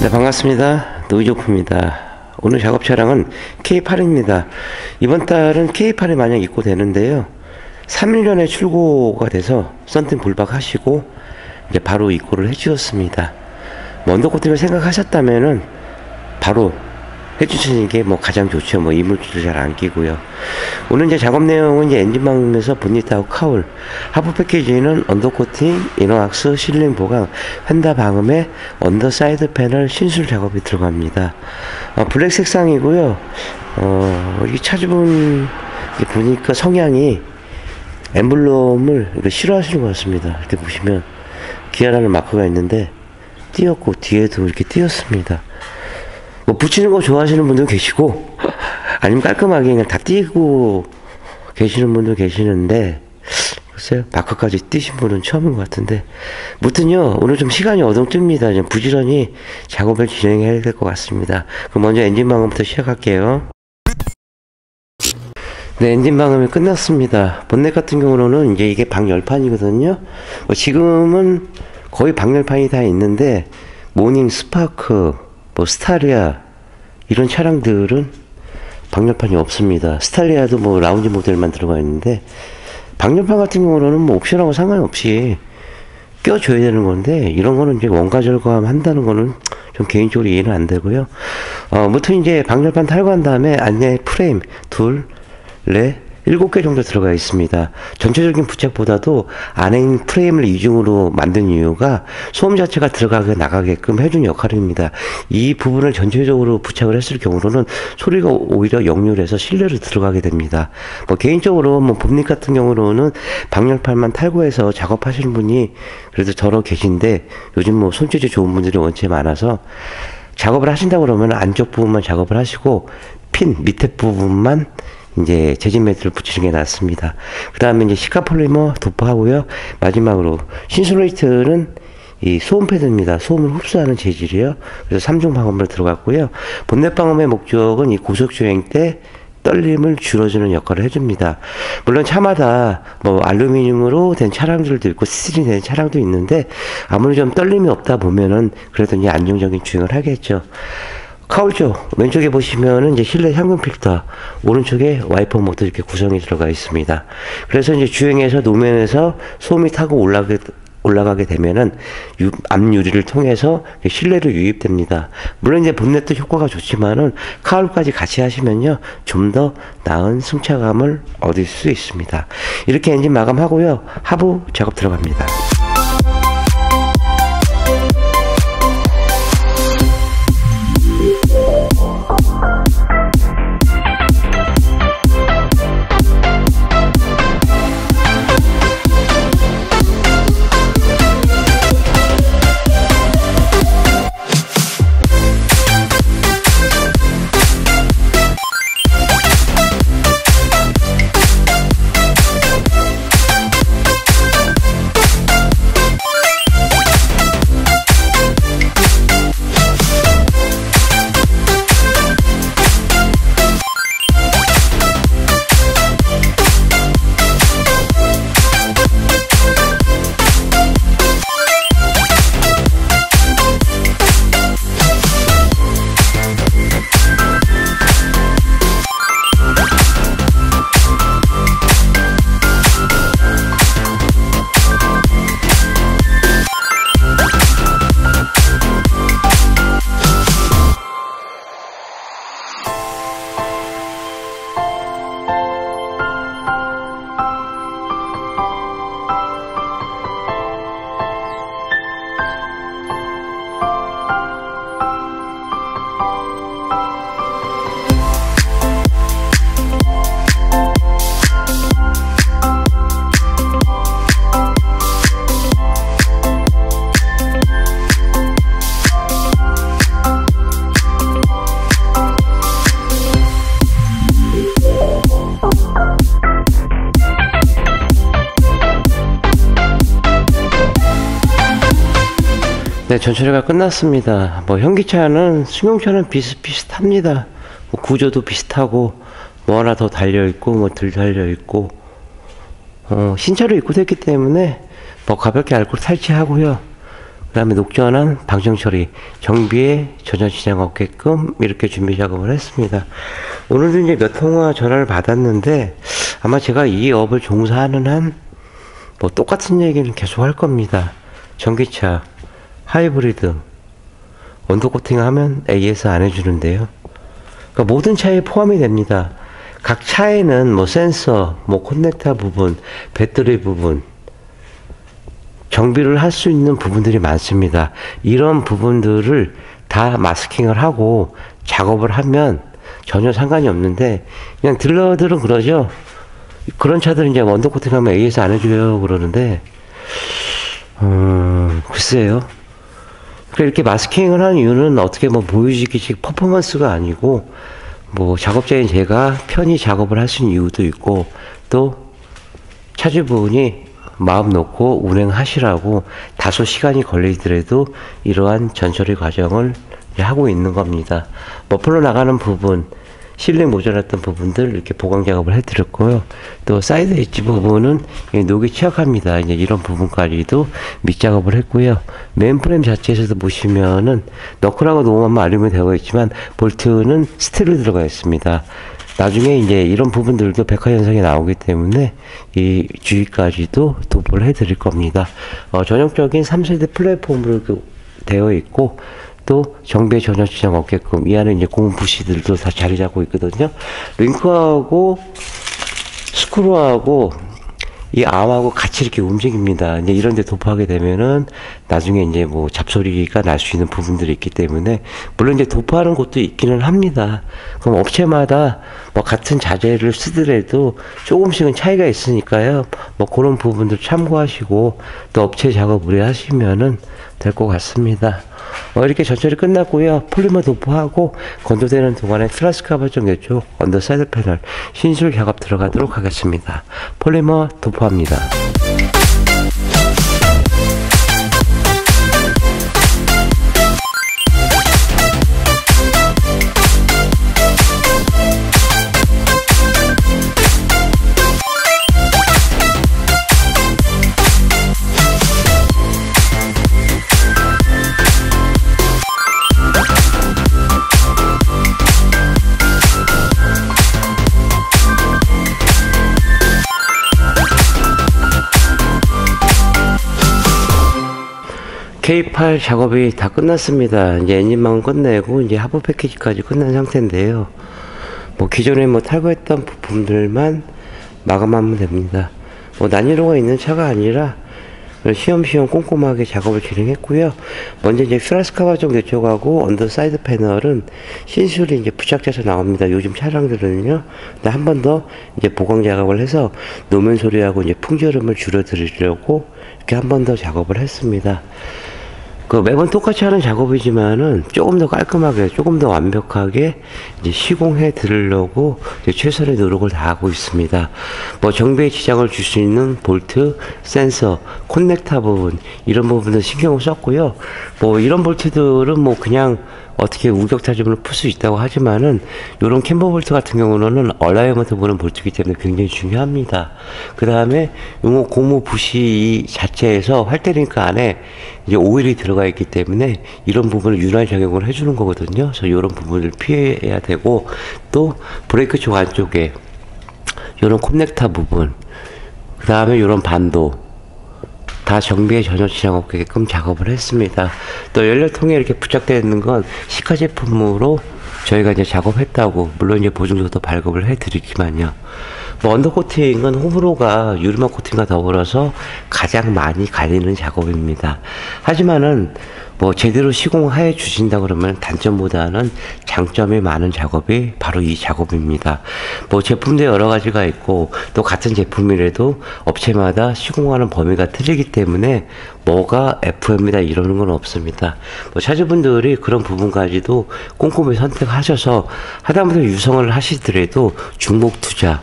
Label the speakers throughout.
Speaker 1: 네, 반갑습니다. 노이조프입니다. 오늘 작업 차량은 K8입니다. 이번 달은 K8이 만약 입고되는데요. 3일 전에 출고가 돼서 썬팅 불박 하시고 이제 바로 입고를 해 주셨습니다. 언더코팅을 생각하셨다면은 바로 해주시는 게 가장 좋죠. 이물질도 잘 안 끼고요. 오늘 이제 작업 내용은 이제 엔진방음에서 본닛하고 카울, 하부 패키지는 언더코팅, 이너왁스, 실링 보강, 휀다 방음에 언더사이드 패널 신술 작업이 들어갑니다. 블랙 색상이고요. 이 차주분 보니까 성향이 엠블럼을 싫어하시는 것 같습니다. 이렇게 보시면 기아라는 마크가 있는데 띄었고 뒤에도 이렇게 띄었습니다. 붙이는 거 좋아하시는 분도 계시고 아니면 깔끔하게 그냥 다 띄고 계시는 분도 계시는데 글쎄요, 마크까지 띄신 분은 처음인 것 같은데 무튼요, 오늘 좀 시간이 어동뜹니다. 좀 부지런히 작업을 진행해야 될 것 같습니다. 그럼 먼저 엔진 방음부터 시작할게요. 네, 엔진 방음이 끝났습니다. 본넷 같은 경우는 이제 이게 방열판이거든요. 지금은 거의 방열판이 다 있는데 모닝, 스파크, 스타리아 이런 차량들은 방열판이 없습니다. 스타리아도 라운지 모델만 들어가 있는데 방열판 같은 경우는 옵션하고 상관없이 껴줘야 되는 건데 이런 거는 이제 원가 절감 한다는 거는 좀 개인적으로 이해는 안 되고요. 무튼 이제 방열판 탈거한 다음에 안에 프레임 둘, 넷, 7개 정도 들어가 있습니다. 전체적인 부착보다도 안에 있는 프레임을 이중으로 만든 이유가 소음 자체가 들어가게 나가게끔 해준 역할입니다. 이 부분을 전체적으로 부착을 했을 경우로는 소리가 오히려 역류해서 실내로 들어가게 됩니다. 개인적으로 본닛 같은 경우로는 방열판만 탈거해서 작업하시는 분이 그래도 더러 계신데 요즘 손재주 좋은 분들이 원체 많아서 작업을 하신다 그러면 안쪽 부분만 작업을 하시고 핀 밑에 부분만 이제 재진 매트를 붙이는 게 낫습니다. 그 다음에 이제 시카폴리머 도포하고요. 마지막으로 신슐레이트는 이 소음 패드입니다. 소음을 흡수하는 재질이에요. 그래서 3중 방음으로 들어갔고요. 본넷 방음의 목적은 이 고속 주행 때 떨림을 줄여주는 역할을 해줍니다. 물론 차마다 알루미늄으로 된 차량들도 있고 스틸이 된 차량도 있는데 아무리 좀 떨림이 없다 보면은 그래도 이제 안정적인 주행을 하겠죠. 카울 쪽 왼쪽에 보시면은 이제 실내 현금 필터, 오른쪽에 와이퍼 모드 이렇게 구성이 들어가 있습니다. 그래서 이제 주행에서 노면에서 소음이 타고 올라가게 되면은 앞 유리를 통해서 실내로 유입됩니다. 물론 이제 본넷도 효과가 좋지만은 카울까지 같이 하시면요 좀 더 나은 승차감을 얻을 수 있습니다. 이렇게 엔진 마감하고요, 하부 작업 들어갑니다. 네, 전처리가 끝났습니다. 현기차는 승용차는 비슷합니다. 구조도 비슷하고 하나 더 달려있고 덜 달려있고 신차로 입고됐기 때문에 가볍게 알코올 탈취하고요. 다음에 녹전환, 방정처리, 정비에 전혀 지장 없게끔 이렇게 준비 작업을 했습니다. 오늘도 이제 몇 통화 전화를 받았는데 아마 제가 이 업을 종사하는 한 뭐 똑같은 얘기는 계속 할 겁니다. 전기차, 하이브리드, 언더코팅 하면 AS 안 해주는데요. 그러니까 모든 차에 포함이 됩니다. 각 차에는 뭐 센서, 뭐 커넥터 부분, 배터리 부분, 정비를 할 수 있는 부분들이 많습니다. 이런 부분들을 다 마스킹을 하고 작업을 하면 전혀 상관이 없는데, 그냥 딜러들은 그러죠. 그런 차들은 이제 언더코팅 하면 AS 안 해줘요 그러는데, 글쎄요. 이렇게 마스킹을 하는 이유는 어떻게 뭐 보여지기식 퍼포먼스가 아니고, 뭐 작업자인 제가 편히 작업을 할 수 있는 이유도 있고, 또 차주분이 마음 놓고 운행하시라고 다소 시간이 걸리더라도 이러한 전처리 과정을 하고 있는 겁니다. 머플러 나가는 부분, 실링 모자랐던 부분들 이렇게 보강 작업을 해드렸고요. 또 사이드 엣지 부분은 녹이 취약합니다. 이제 이런 부분까지도 밑 작업을 했고요. 메인 프레임 자체에서도 보시면은 너클하고 노멀만 알루미늄 되어 있지만 볼트는 스틸로 들어가 있습니다. 나중에 이제 이런 부분들도 백화 현상이 나오기 때문에 이 주의까지도 도포를 해드릴 겁니다. 전형적인 3세대 플랫폼으로 되어 있고, 또 정비에 전혀 지장 없게끔 이 안에 이제 고무 부시들도 다 자리 잡고 있거든요. 링크하고 스크루하고 이 암하고 같이 이렇게 움직입니다. 이제 이런 데 도포하게 되면은 나중에 이제 뭐 잡소리가 날 수 있는 부분들이 있기 때문에, 물론 이제 도포하는 곳도 있기는 합니다. 그럼 업체마다 뭐 같은 자재를 쓰더라도 조금씩은 차이가 있으니까요. 뭐 그런 부분들 참고하시고 또 업체 작업 의뢰하시면은 될 것 같습니다. 이렇게 전처리 끝났고요. 폴리머 도포하고 건조되는 동안에 트라스 커버 쪽 이쪽 언더사이드 패널 신술 작업 들어가도록 하겠습니다. 폴리머 도포합니다. K8 작업이 다 끝났습니다. 이제 엔진망은 끝내고 이제 하부 패키지까지 끝난 상태인데요. 뭐 기존에 뭐 탈거했던 부품들만 마감하면 됩니다. 뭐 난이도가 있는 차가 아니라 시험시험 꼼꼼하게 작업을 진행했고요. 먼저 이제 트라스 커버 쪽 이쪽하고 언더 사이드 패널은 신술이 이제 부착돼서 나옵니다. 요즘 차량들은요. 근데 한 번 더 이제 보강 작업을 해서 노면 소리하고 이제 풍절음을 줄여드리려고 이렇게 한 번 더 작업을 했습니다. 매번 똑같이 하는 작업이지만은 조금 더 깔끔하게, 조금 더 완벽하게 이제 시공해 드리려고 이제 최선의 노력을 다하고 있습니다. 뭐 정비에 지장을 줄 수 있는 볼트, 센서, 커넥터 부분, 이런 부분도 신경을 썼고요. 뭐 이런 볼트들은 뭐 그냥 어떻게 우격타점으로 풀 수 있다고 하지만은 요런 캠버 볼트 같은 경우는 얼라이먼트 보는 볼트이기 때문에 굉장히 중요합니다. 그 다음에 요 고무 부시 자체에서 활대링크 안에 이제 오일이 들어가 있기 때문에 이런 부분을 윤활 작용을 해주는 거거든요. 그래서 이런 부분을 피해야 되고, 또 브레이크 쪽 안쪽에 요런 커넥터 부분, 그 다음에 요런 반도 다 정비에 전혀 지장 없게끔 작업을 했습니다. 또 연료통에 이렇게 부착되어 있는 건 시카 제품으로 저희가 이제 작업했다고, 물론 이제 보증서도 발급을 해드리지만요. 뭐 언더코팅은 호불호가 유리막 코팅과 더불어서 가장 많이 갈리는 작업입니다. 하지만은 뭐 제대로 시공해 주신다 그러면 단점보다는 장점이 많은 작업이 바로 이 작업입니다. 뭐 제품도 여러 가지가 있고, 또 같은 제품이라도 업체마다 시공하는 범위가 틀리기 때문에 뭐가 FM이다 이러는 건 없습니다. 뭐 차주분들이 그런 부분까지도 꼼꼼히 선택하셔서 하다못해 유성을 하시더라도 중복 투자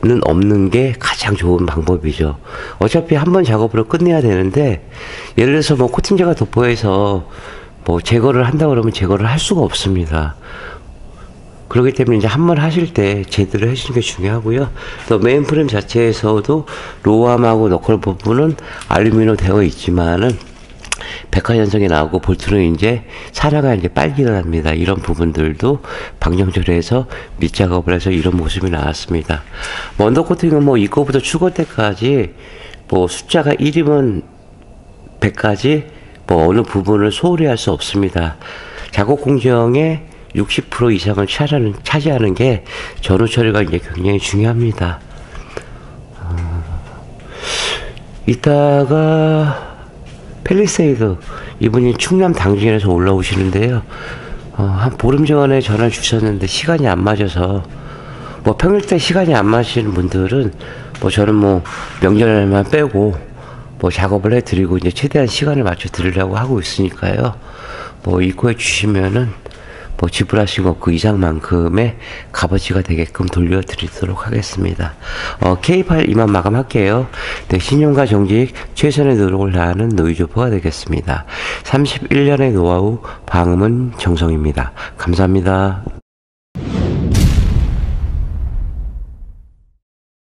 Speaker 1: 는 없는 게 가장 좋은 방법이죠. 어차피 한 번 작업으로 끝내야 되는데, 예를 들어서 뭐 코팅제가 도포해서 뭐 제거를 한다 그러면 제거를 할 수가 없습니다. 그렇기 때문에 이제 한 번 하실 때 제대로 해주는 게 중요하고요. 또 메인 프레임 자체에서도 로암하고 너클 부분은 알루미늄 되어 있지만은 백화현상이 나오고 볼트는 이제 사라가 이제 빨기 일어납니다. 이런 부분들도 방정조리해서 밑작업을 해서 이런 모습이 나왔습니다. 뭐 언더코팅은 뭐 입고부터 출고 때까지 뭐 숫자가 1이면 100까지 뭐 어느 부분을 소홀히 할 수 없습니다. 작업 공정의 60% 이상을 차지하는 게 전후 처리가 이제 굉장히 중요합니다. 이따가 펠리세이드 이분이 충남 당진에서 올라오시는데요. 한 보름 전에 전화를 주셨는데 시간이 안 맞아서 뭐 평일 때 시간이 안 맞으시는 분들은 뭐 저는 뭐 명절에만 빼고 뭐 작업을 해드리고 이제 최대한 시간을 맞춰 드리려고 하고 있으니까요. 뭐 입고해 주시면은 뭐 지불하신 거 그 이상만큼의 값어치가 되게끔 돌려드리도록 하겠습니다. K8 이만 마감할게요. 네, 신용과 정직 최선의 노력을 다하는 노이조퍼가 되겠습니다. 31년의 노하우 방음은 정성입니다. 감사합니다.